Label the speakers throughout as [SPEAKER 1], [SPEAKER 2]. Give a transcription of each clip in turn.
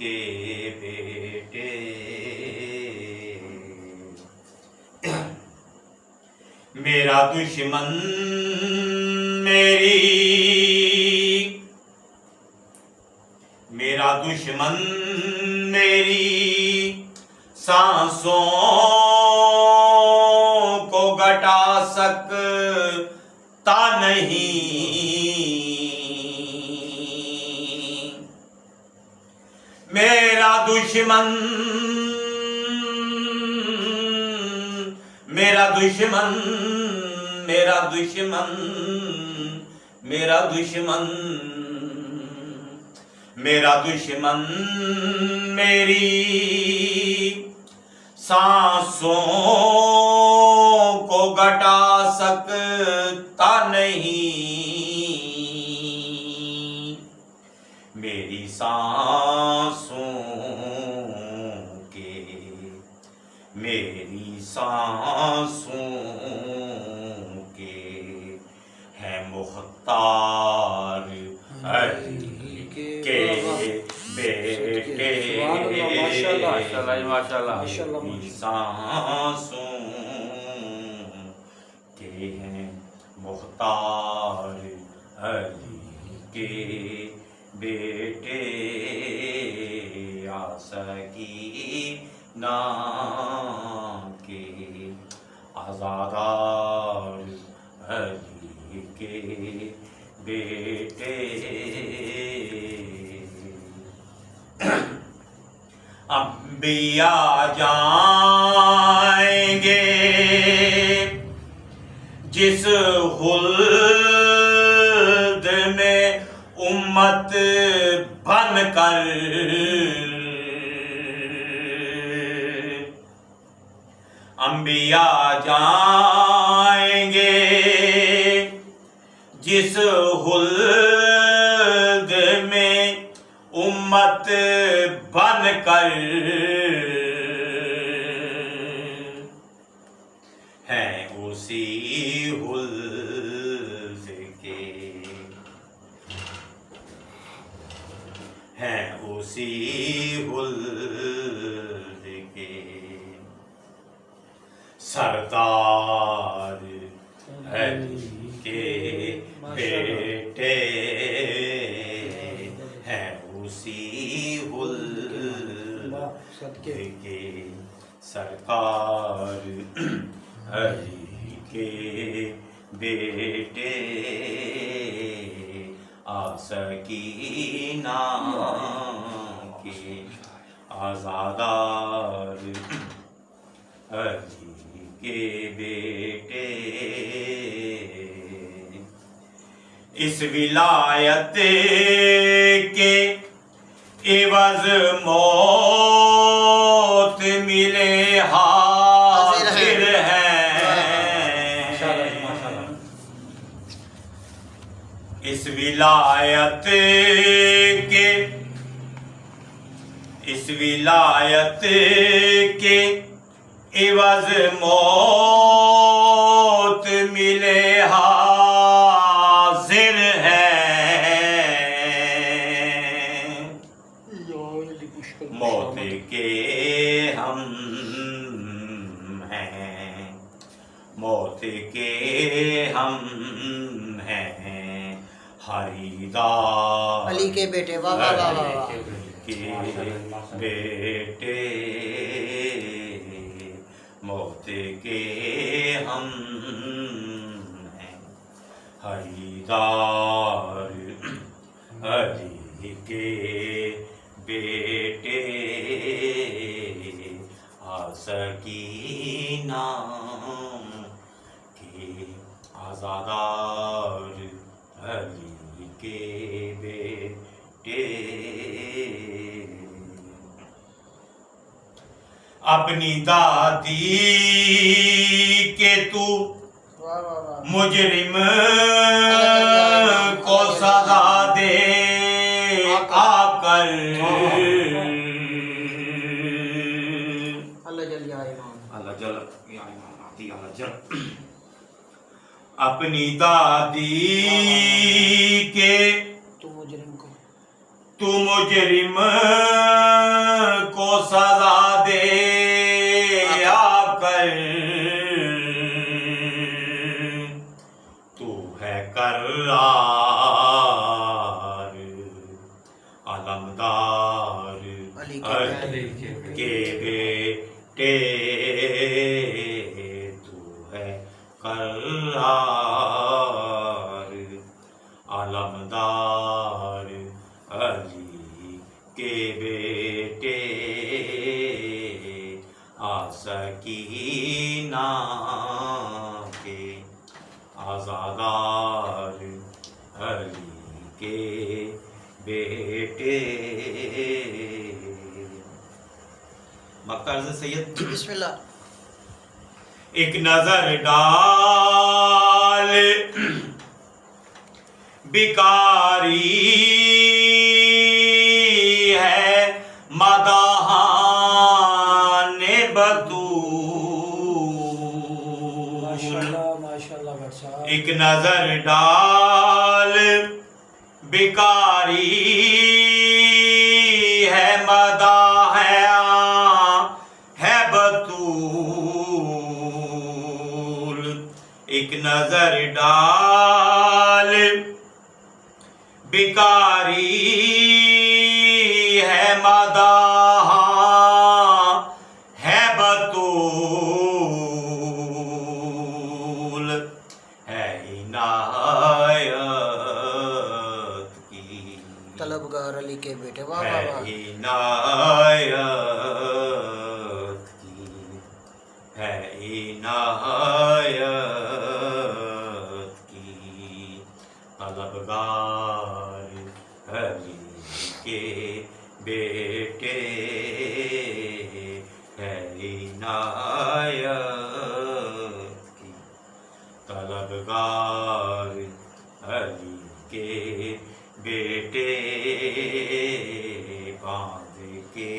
[SPEAKER 1] کے بیٹے میرا دشمن میرا دشمن میری سانسوں کو گٹا سکتا نہیں میرا دشمن میرا دشمن میرا دشمن میرا دشمن میرا دشمن میری سانسوں کو گٹا سکتا نہیں میری سانسوں کے ہے مختار علی کے بیٹے میری سانسوں کے ہیں مختار علی کے بیٹے آسکینہ کے آزادار علی کے بیٹے انبیاء جائیں گے جس خلد میں امت بن کر انبیاء جائیں گے جس خلد میں امت بن کر ہیں اسی خلد کے ہیں اسی خلد کے سردار علی کے بیٹے ہیں اسی خلد کے سرکار علی کے بیٹے آسکینہ کے آزادار علی کے بیٹے اس ولایت کے عوض موت ملے حاضر ہیں اس ولایت کے عوض موت ملے حاضر ہیں موت کے ہم ہیں موت کے ہم ہیں خریدار
[SPEAKER 2] علی کے بیٹے واہ واہ واہ واہ
[SPEAKER 1] کے بیٹے موت کے ہم ہیں خریدار علی کے بیٹے آسکینہ کے آزادار علی کے بیٹے اپنی دادی کے تو مجرم کو سزا دے آ کر اپنی دادی کے تو مجرم
[SPEAKER 2] علی
[SPEAKER 1] علی کے بیٹے تو ہے قرار علمدار علی کے بیٹے سکینہ کے آزادار علی کے بیٹے مکہ عرض سید
[SPEAKER 2] بسم اللہ
[SPEAKER 1] ایک نظر ڈال بیکاری ہے مداحان بطول
[SPEAKER 3] ماشاءاللہ
[SPEAKER 1] ایک نظر ڈال بیکاری ہے مداح ہے بطول ایک نظر ڈال بیکاری ہے مداح ہے بطول ہے عنایت کی
[SPEAKER 2] طلبگار علی کے بیٹے واہ
[SPEAKER 1] ہے
[SPEAKER 2] واہ واہ
[SPEAKER 1] عنایت کی ہے عنایت کی طلبگار علی کے بیٹے ہے عنایت کی طلبگار علی کے بیٹے باندھ کے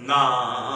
[SPEAKER 1] نام